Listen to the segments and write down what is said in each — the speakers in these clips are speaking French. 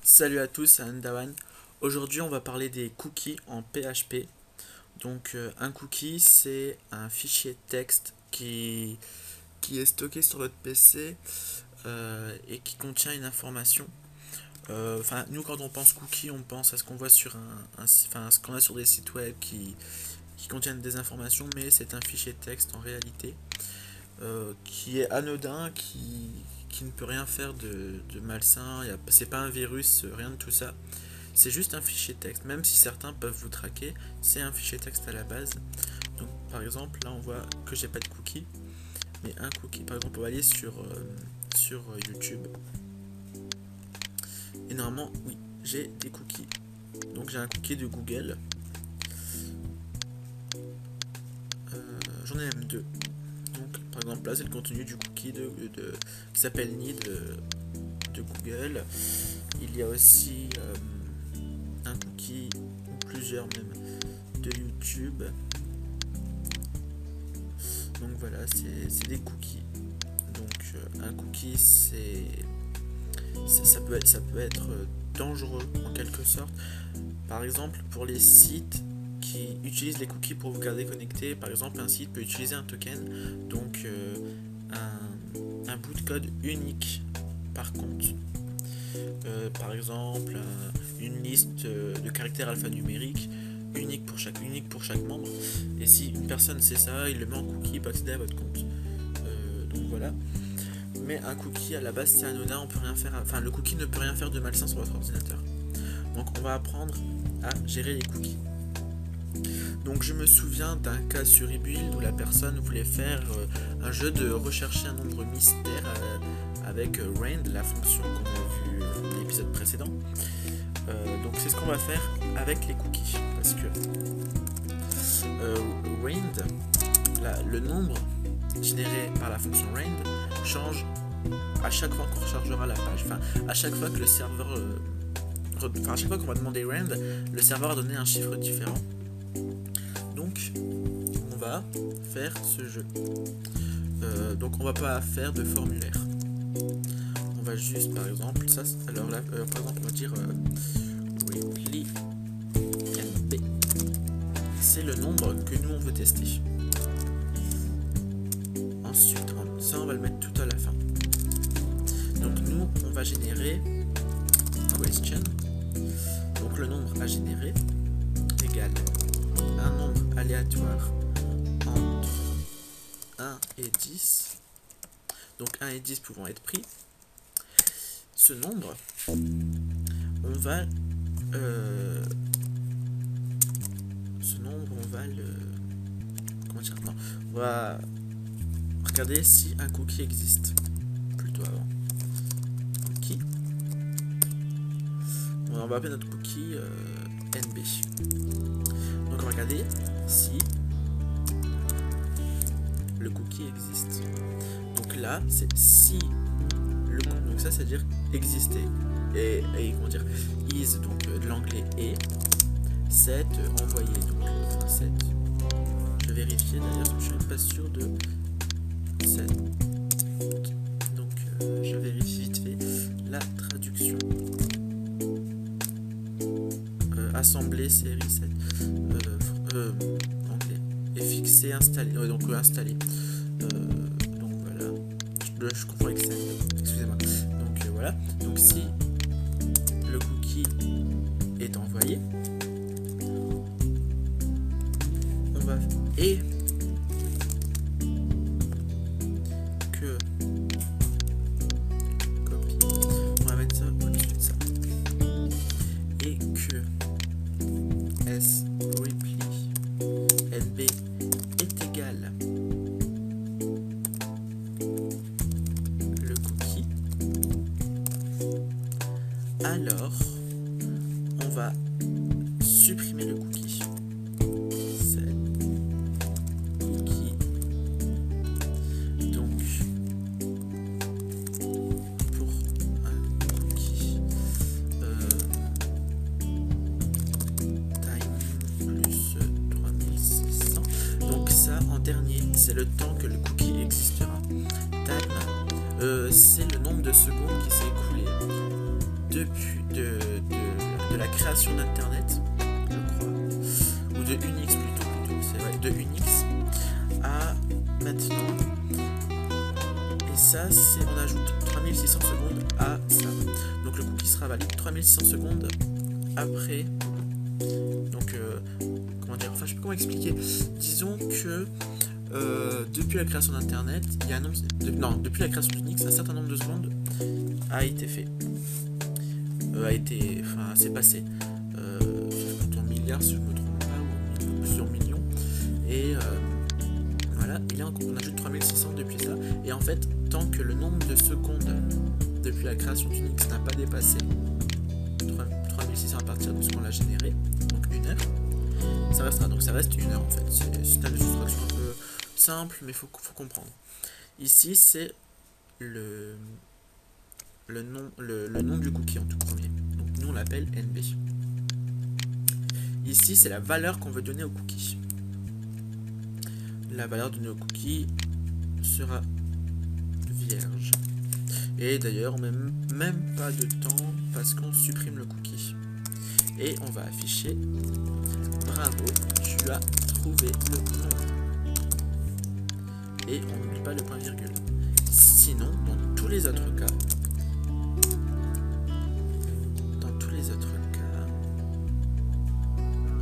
Salut à tous, c'est Andawan. Aujourd'hui, on va parler des cookies en PHP. Donc, un cookie, c'est un fichier texte qui est stocké sur votre PC et qui contient une information. Enfin, nous, quand on pense cookie, on pense à ce qu'on voit sur enfin, ce qu'on a sur des sites web qui contiennent des informations, mais c'est un fichier texte en réalité qui est anodin, qui ne peut rien faire de malsain. C'est pas un virus, rien de tout ça. C'est juste un fichier texte. Même si certains peuvent vous traquer, c'est un fichier texte à la base. Donc, par exemple, là on voit que j'ai pas de cookies, mais un cookie. Par exemple, on va aller sur YouTube. Et normalement, oui, j'ai des cookies. Donc, j'ai un cookie de Google. J'en ai même deux. Donc, par exemple, là, c'est le contenu du cookie qui s'appelle Need de Google. Il y a aussi un cookie, ou plusieurs même, de YouTube. Donc voilà, c'est des cookies. Donc un cookie, ça peut être dangereux en quelque sorte. Par exemple, pour les sites qui utilisent les cookies pour vous garder connecté, par exemple, un site peut utiliser un token, donc un bout de code unique par compte. Par exemple, une liste de caractères alphanumériques unique pour chaque membre. Et si une personne sait ça, il le met en cookie, il peut accéder à votre compte. Donc voilà. Mais un cookie à la base c'est anodin, on peut rien faire. Enfin, le cookie ne peut rien faire de malsain sur votre ordinateur. Donc on va apprendre à gérer les cookies. Donc je me souviens d'un cas sur eBuild où la personne voulait faire un jeu de rechercher un nombre mystère avec Rand, la fonction qu'on a vue dans l'épisode précédent. Donc c'est ce qu'on va faire avec les cookies, parce que Rand, le nombre généré par la fonction Rand change à chaque fois qu'on rechargera la page. Enfin, à chaque fois que le serveur, à chaque fois qu'on va demander Rand, le serveur va donner un chiffre différent. Donc on va faire ce jeu. Donc on va pas faire de formulaire. On va juste, par exemple, ça. Alors là, par exemple, on va dire Ripley NB. C'est le nombre que nous on veut tester. Ensuite, ça on va le mettre tout à la fin. Donc nous, on va générer question. Donc le nombre à générer égale un nombre aléatoire entre 1 et 10. Donc 1 et 10 pouvant être pris. Ce nombre, on va comment dire, non, on va regarder si un cookie existe plutôt avant. Cookie. On va appeler notre cookie NB. Donc on va regarder si le cookie existe. Donc là, c'est si le cookie. Donc ça, c'est à dire exister. Et comment dire, is, donc de l'anglais et set envoyé. Donc enfin, set. Je vais vérifier d'ailleurs, je suis même pas sûr de set. Donc je vérifie vite fait la traduction. Assembler série 7 anglais et fixer installer donc installer donc voilà, je comprends avec send, excusez-moi. Donc voilà, donc si le cookie est envoyé, on va et que copie, on va mettre ça au-dessus de ça, et que S Ripley NB est égal le cookie, alors on va supprimer le cookie. C'est cookie. Donc pour un cookie plus 3600. Donc ça en dernier, c'est le temps que le cookie existera. Time, c'est le nombre de secondes qui s'est écoulé depuis création d'internet, je crois, ou de Unix plutôt, c'est vrai, de Unix à maintenant. Et ça, c'est on ajoute 3600 secondes à ça. Donc le cookie sera valide 3600 secondes après. Donc comment dire, enfin je sais pas comment expliquer. Disons que depuis la création d'internet, il y a un nombre depuis la création d'Unix, un certain nombre de secondes a été fait. C'est passé. En milliards si je me trompe pas, ou plusieurs millions. Et voilà, et là on ajoute 3600 depuis ça. Et en fait, tant que le nombre de secondes depuis la création d'Unix n'a pas dépassé 3600 à partir de ce qu'on l'a généré, donc 1 heure, ça restera. Donc ça reste 1 heure en fait. C'est un système de soustraction un peu simple, mais faut comprendre. Ici, c'est le nom du cookie en tout premier. Donc nous on l'appelle NB. Ici, c'est la valeur qu'on veut donner au cookie. La valeur donnée au cookie sera vierge. Et d'ailleurs, on met même pas de temps parce qu'on supprime le cookie. Et on va afficher bravo, tu as trouvé le nom. Et on n'oublie pas le point virgule. Sinon, dans tous les autres cas,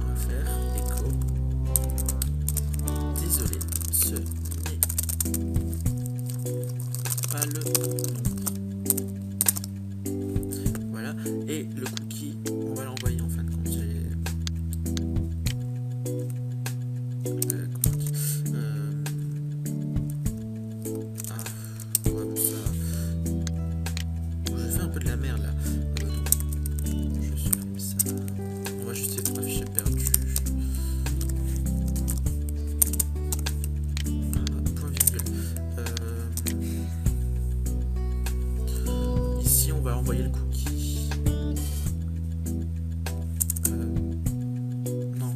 on va faire écho. Désolé, ce n'est pas le bon nombre. Voilà, et le cookie, on va l'envoyer en fin de compte. Je fais un peu de la merde là. Je supprime ça. On va juste essayer de afficher perdu. Point virgule. Ici, on va envoyer le cookie. Non,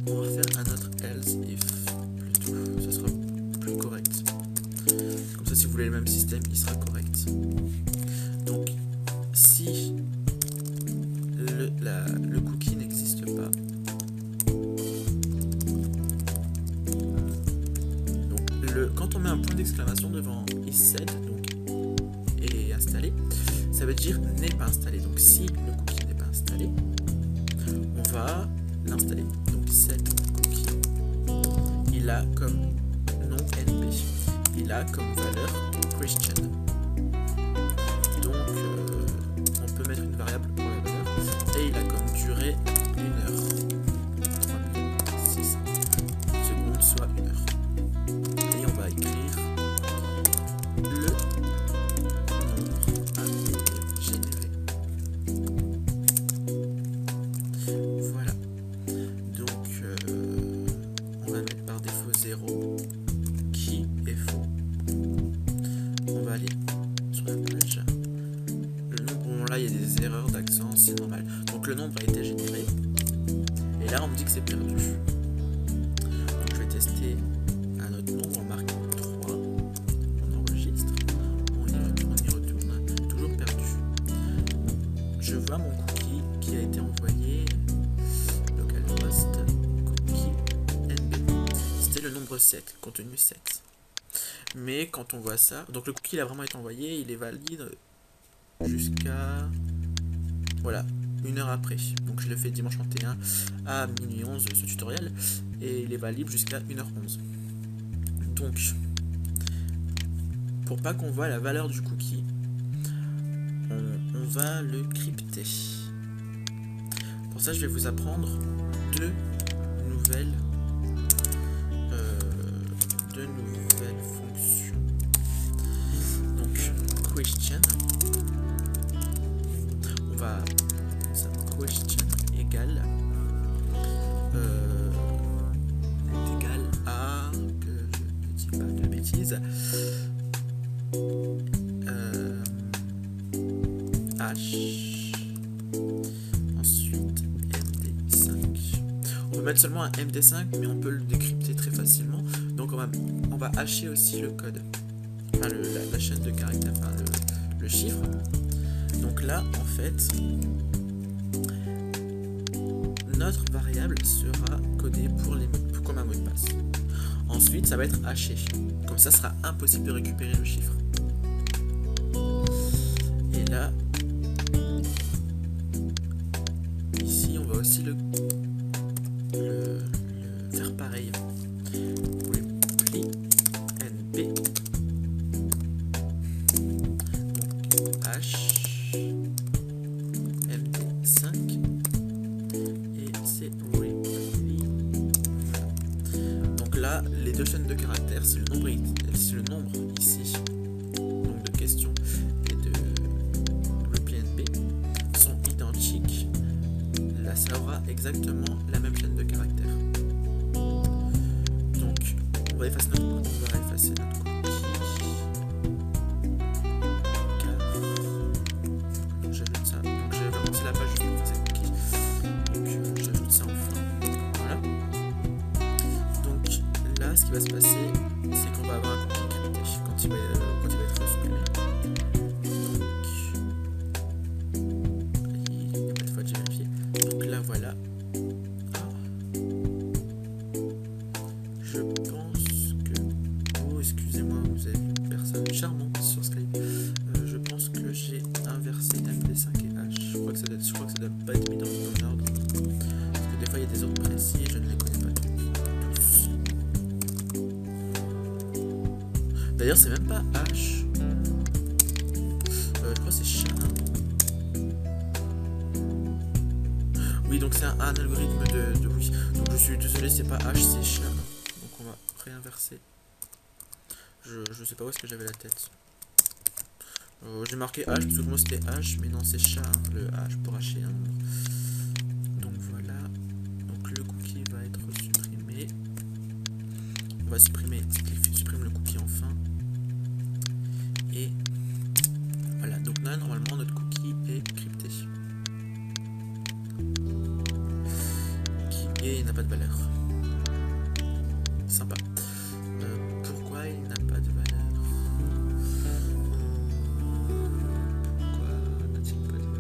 on va faire un autre else if plutôt. Ça sera plus correct. Comme ça, si vous voulez le même système, il sera correct. Donc, si le cookie n'existe pas, donc quand on met un point d'exclamation devant isSet, donc est installé, ça veut dire n'est pas installé. Donc si le cookie n'est pas installé, on va l'installer. Donc set cookie, il a comme nom NB, il a comme valeur question. Donc on peut mettre une variable pour la valeur et il a comme durée 1 heure, 3600 secondes soit 1 heure. Et on va écrire le nombre à générer. Voilà. Donc on va mettre par défaut 0 qui est faux. On va aller sur la page. Le nombre, bon là il y a des erreurs d'accent, c'est normal. Donc le nombre a été généré. Et là on me dit que c'est perdu. Donc je vais tester un autre nombre, on marque 3. On enregistre. On y retourne. Toujours perdu. Je vois mon cookie qui a été envoyé. Localhost cookie NB. C'était le nombre 7, contenu 7. Mais quand on voit ça, donc le cookie il a vraiment été envoyé, il est valide jusqu'à, voilà, 1 heure après. Donc je le fais dimanche 31 à minuit 11 ce tutoriel, et il est valide jusqu'à 1h11. Donc, pour pas qu'on voit la valeur du cookie, on va le crypter. Pour ça je vais vous apprendre deux nouvelles fonctions. Donc question, on va ça, question égale à, que je ne dis pas de bêtises, h, ensuite md5. On peut mettre seulement un md5, mais on peut le décrypter très facilement. Donc on va hacher aussi le code, enfin la chaîne de caractères, enfin le chiffre. Donc là en fait notre variable sera codée comme un mot de passe. Ensuite, ça va être haché. Comme ça sera impossible de récupérer le chiffre. Et là, ici, on va aussi le faire pareil. Repli nb h md5 et c'est repli. Donc là, les deux chaînes de caractères, si le nombre ici, nombre de questions et de repli nb sont identiques, là ça aura exactement la même chaîne de caractères. Donc on va effacer notre cookie. Car donc j'ajoute ça. Donc je vais remonter la page pour effacer le cookie. Donc j'ajoute ça enfin. Voilà. Donc là, ce qui va se passer, c'est qu'on va avoir un cookie crypté quand il va être supprimé. Donc il n'y a pas de fois que j'ai vérifié. Donc là voilà. Je pense que... Oh, excusez-moi, vous avez une personne charmante sur Skype. Je pense que j'ai inversé MD5 et H. Je crois que ça doit pas être mis dans le bon ordre. Parce que des fois, il y a des ordres précis et je ne les connais pas tous. D'ailleurs, c'est même pas H. Je crois que c'est chat. Oui, donc c'est un algorithme de oui. Donc je suis désolé, c'est pas H, c'est chat. On va réinverser. Je sais pas où est-ce que j'avais la tête. J'ai marqué H parce que moi c'était H, mais non c'est chat, hein, le H pour hacher un nombre. Donc voilà. Donc le cookie va être supprimé. On va supprimer ce qui supprime le cookie enfin. Et voilà. Donc là normalement notre cookie est crypté. Et il n'a pas de valeur. Sympa. Pourquoi il n'a pas de valeur? Pourquoi n'a-t-il pas de valeur?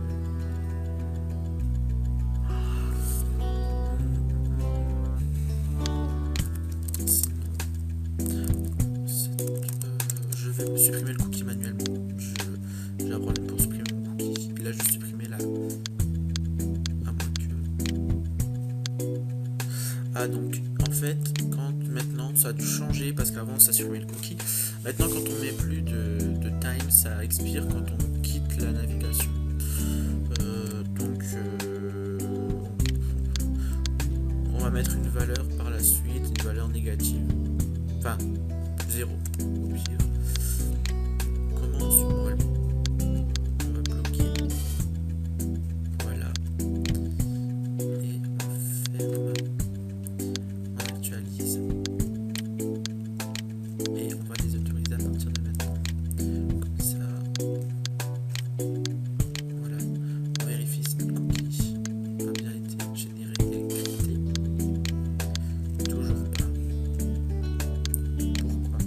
Je vais supprimer le cookie manuellement. J'ai un problème pour supprimer mon cookie. Il a juste supprimé là. À moins que... Ah donc en fait quand maintenant ça a dû changer parce qu'avant ça supprimait le cookie. Maintenant quand on met plus de time ça expire quand on quitte la navigation. On va mettre une valeur par la suite, une valeur négative. Enfin 0 au pire. Comment on va bloquer. Voilà. Et on ferme. On actualise. Et on va les autoriser à partir de maintenant. Comme ça. Voilà. On vérifie si notre cookie a bien été généré et crypté. Toujours pas. Pourquoi?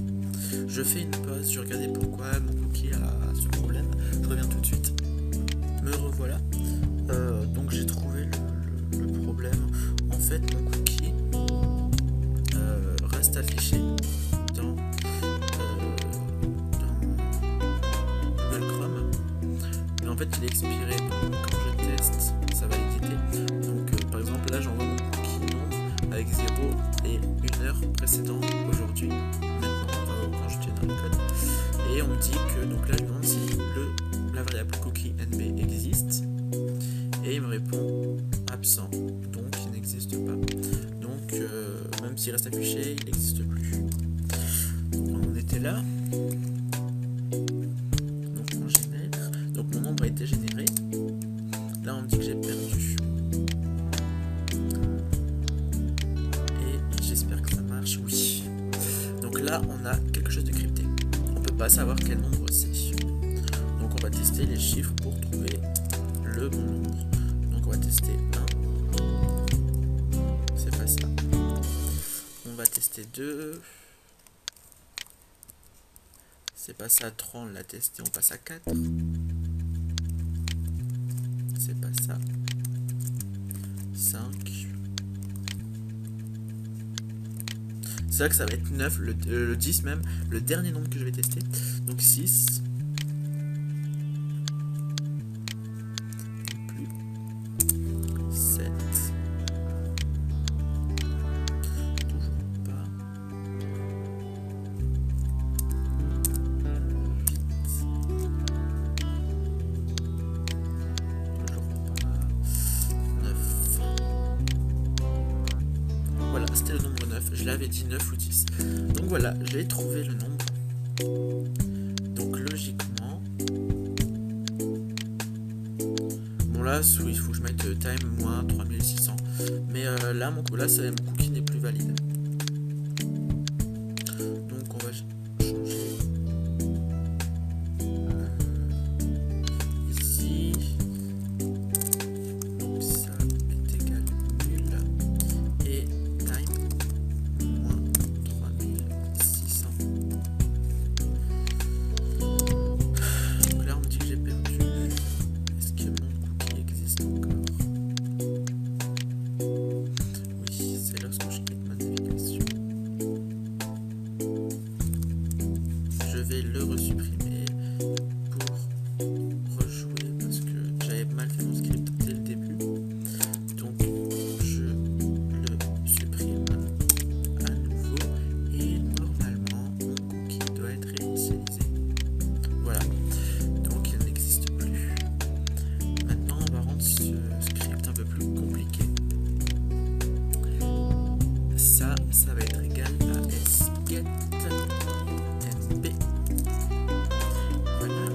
Je fais une pause, je regardais pourquoi mon cookie a ce problème. Je reviens tout de suite. Me revoilà. Donc j'ai trouvé le problème. En fait, mon cookie reste affiché dans Google Chrome, mais en fait il est expiré. Donc quand je teste, ça va l'éditer. Donc par exemple là j'envoie mon cookie nombre avec 0 et 1 heure précédente aujourd'hui. Maintenant quand je génère le code, et on me dit que donc là je demande si la variable cookie nb existe, et il me répond absent, donc il n'existe pas. Donc même s'il reste affiché, il n'existe plus. On était là. Donc on génère. Donc mon nombre a été généré. Là on me dit que j'ai perdu. Et j'espère que ça marche, oui. Donc là on a quelque chose de crypté. On peut pas savoir quel nombre c'est. Donc on va tester les chiffres pour trouver le bon nombre. Donc on va tester 1. C'est pas ça. On va tester 2. C'est pas ça. 3 on l'a testé. On passe à 4. C'est pas ça. 5. c'est là que ça va être 9, le 10 même, le dernier nombre que je vais tester. Donc 6. Plus. 7. Toujours pas. 8. Toujours pas. 9. Voilà, c'était le nombre 9. Je l'avais dit 9 ou 10. Donc voilà, j'ai trouvé le nombre. Donc logiquement... Bon là, il faut que je mette time moins 3600. Mais là, mon cookie n'est plus valide. Donc on va changer. Ici. Donc ça est égal nul. Et time moins 3600. Donc là on me dit que j'ai perdu. Est-ce que mon cookie existe encore? Oui, c'est lorsque je quitte ma navigation. Je vais le resupprimer pour rejouer parce que j'avais mal fait mon script dès le début. Donc je le supprime à nouveau et normalement mon cookie doit être réinitialisé. Voilà, donc il n'existe plus. Maintenant on va rendre ce script un peu plus compliqué. Ça va être égal à sget nb. Voilà.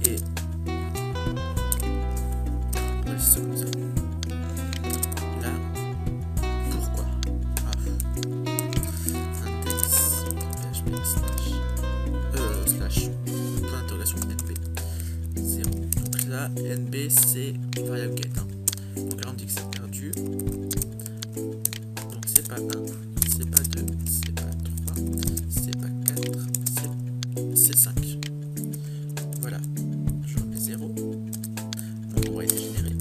Et on va laisser ça comme ça. Là, pourquoi? Index php slash point d'interrogation nb 0. Donc là, nb c'est variable get. Donc là on dit que c'est perdu. Donc c'est pas 1, c'est pas 2, c'est pas 3, c'est pas 4, c'est 5. Voilà, je remets 0. Mon nombre a été généré.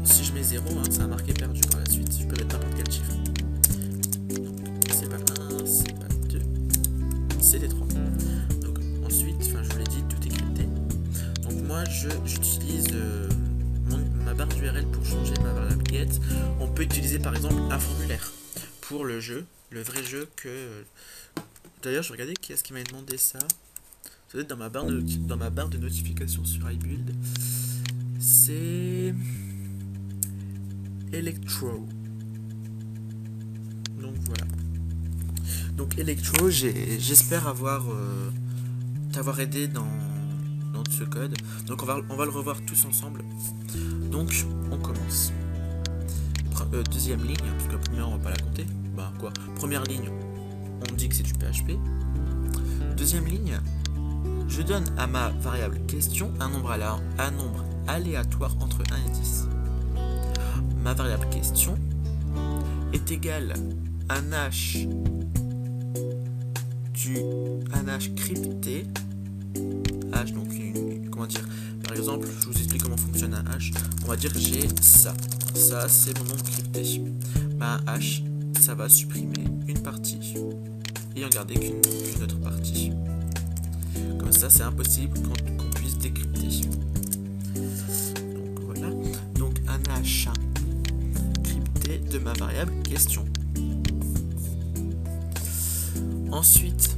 Si je mets 0, ça a marqué perdu par la suite. Je peux mettre n'importe quel chiffre. Donc c'est pas 1, c'est pas 2, c'est des 3. Donc ensuite, je vous l'ai dit, tout est crypté. Donc moi j'utilise ma barre d'URL pour changer ma variable get. On peut utiliser par exemple un formulaire pour le jeu, le vrai jeu que... D'ailleurs je regardais qui est-ce qui m'a demandé ça. Ça doit être dans ma barre de notification sur iBuild. C'est Electro. Donc voilà. Donc Electro, j'espère t'avoir aidé dans ce code. Donc on va le revoir tous ensemble. Donc on commence. Deuxième ligne, parce que la première on va pas la compter. Bah quoi. Première ligne, on dit que c'est du PHP. Deuxième ligne, je donne à ma variable question un nombre aléatoire entre 1 et 10. Ma variable question est égale à un hash crypté. Hash, donc comment dire, par exemple, je vous explique comment fonctionne un hash. On va dire que j'ai ça. Ça, c'est mon nombre crypté. Un hash, ça va supprimer une partie et en garder qu'une autre partie. Comme ça, c'est impossible qu'on puisse décrypter. Donc voilà. Donc un hash crypté de ma variable question. Ensuite,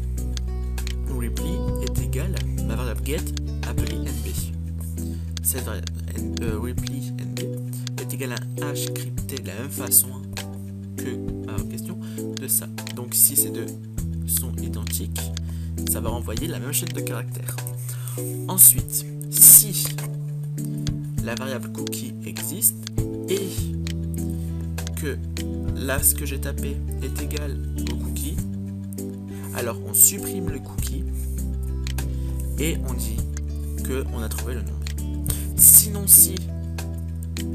reply est égal à ma variable get appelée nb. Cette variable reply nb est égal à un hash crypté de la même façon que ma question de ça. Donc si ces deux sont identiques, ça va renvoyer la même chaîne de caractères. Ensuite, si la variable cookie existe et que là ce que j'ai tapé est égal au cookie, alors on supprime le cookie et on dit que on a trouvé le nombre. Sinon, si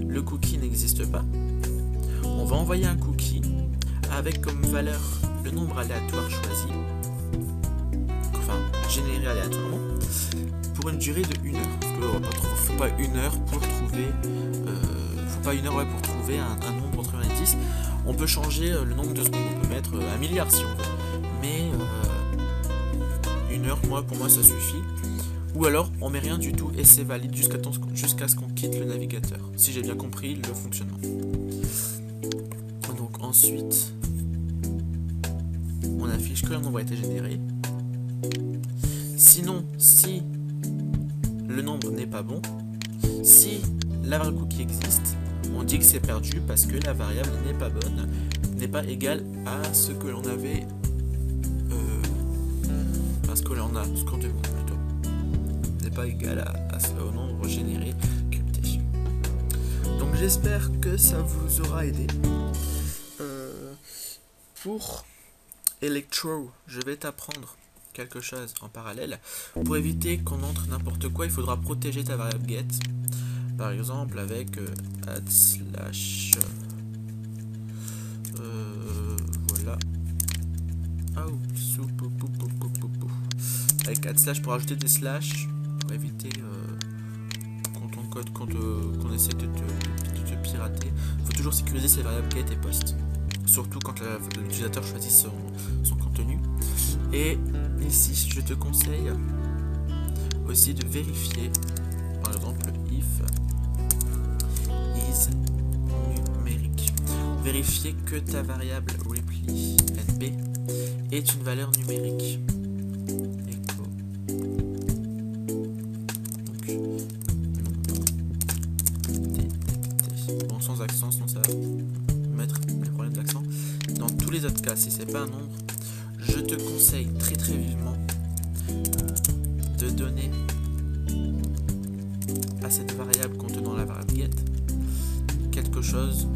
le cookie n'existe pas, on va envoyer un cookie avec comme valeur le nombre aléatoire choisi, enfin généré aléatoirement, pour une durée de 1 heure. Parce que faut pas 1 heure pour trouver, faut pas une heure ouais, pour trouver un nombre entre 1 et 10. On peut changer le nombre de secondes, on peut mettre 1 milliard si on veut. Mais une heure, pour moi ça suffit. Ou alors on met rien du tout et c'est valide jusqu'à ce qu'on quitte le navigateur. Si j'ai bien compris le fonctionnement. Donc ensuite, on affiche que le nombre a été généré. Sinon, si le nombre n'est pas bon, si la variable cookie existe, on dit que c'est perdu parce que la variable n'est pas bonne, n'est pas égale à ce que l'on avait, à ce que l'on a, ce qu'on demande plutôt, n'est pas égal au nombre généré crypté. Donc j'espère que ça vous aura aidé. Pour Electro, je vais t'apprendre quelque chose en parallèle. Pour éviter qu'on entre n'importe quoi, il faudra protéger ta variable get. Par exemple avec add slash voilà. Avec add slash pour ajouter des slash pour éviter quand on code, qu'on essaie de te pirater. Il faut toujours sécuriser ses variables get et post. Surtout quand l'utilisateur choisit son contenu. Et ici, je te conseille aussi de vérifier, par exemple, if is numérique. Vérifier que ta variable reply nb est une valeur numérique. Echo. Donc, bon, sans accent, sinon ça va mettre les problèmes d'accent. Dans tous les autres cas, si c'est pas un nombre, je te conseille très vivement de donner à cette variable contenant la variable get quelque chose,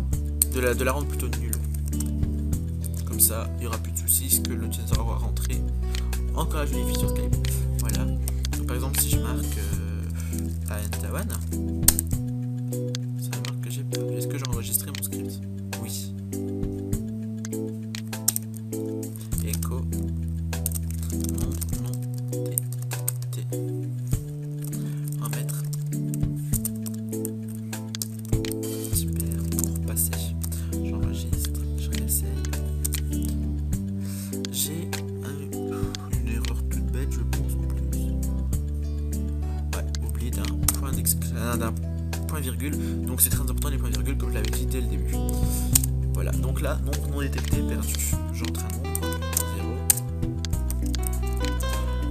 de la rendre plutôt nulle. Comme ça, il n'y aura plus de soucis que l'utilisateur va rentrer. Encore je vérifie sur Skype. Voilà. Donc, par exemple, si je marque Tawan, ça marque que j'ai perdu. Est-ce que j'ai enregistré mon script? Oui. Echo mon nom détecté. Un mètre. Super pour passer. J'enregistre, je réessaye. J'ai une erreur toute bête, je pense en plus. Ouais, oublié d'un point virgule. Donc c'est très important les points virgules comme je l'avais dit dès le début. Voilà, donc là, nombre non détecté perdu. J'entre un nombre 0.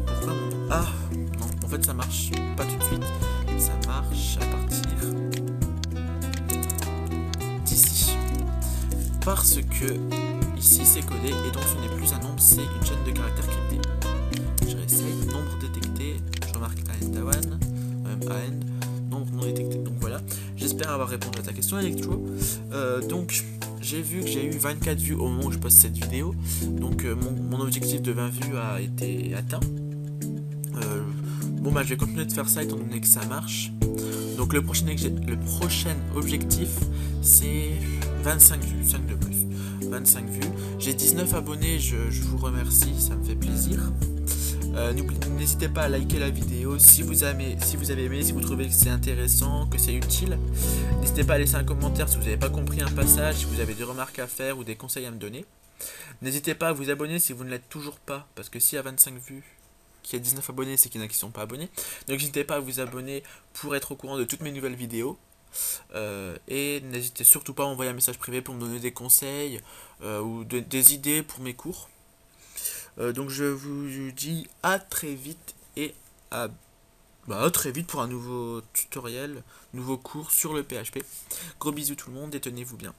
Pourquoi mon... Ah non, en fait ça marche pas tout de suite. Ça marche à partir d'ici. Parce que ici c'est codé et donc ce n'est plus un nombre, c'est une chaîne de caractères cryptés. Je réessaye, nombre détecté, je remarque AN, nombre non détecté. Donc voilà, j'espère avoir répondu à ta question Electro. Donc j'ai vu que j'ai eu 24 vues au moment où je poste cette vidéo. Donc mon objectif de 20 vues a été atteint. Bon bah je vais continuer de faire ça étant donné que ça marche. Donc le prochain objectif c'est 25 vues, 5 de plus. 25 vues. J'ai 19 abonnés, je vous remercie, ça me fait plaisir. N'hésitez pas à liker la vidéo si vous avez aimé, si vous trouvez que c'est intéressant, que c'est utile. N'hésitez pas à laisser un commentaire si vous n'avez pas compris un passage, si vous avez des remarques à faire ou des conseils à me donner. N'hésitez pas à vous abonner si vous ne l'êtes toujours pas, parce que s'il y a 25 vues, qu'il y a 19 abonnés, c'est qu'il y en a qui ne sont pas abonnés. Donc n'hésitez pas à vous abonner pour être au courant de toutes mes nouvelles vidéos. Et n'hésitez surtout pas à envoyer un message privé pour me donner des conseils ou des idées pour mes cours. Donc je vous dis à très vite et à très vite pour un nouveau tutoriel, nouveau cours sur le PHP. Gros bisous tout le monde et tenez-vous bien.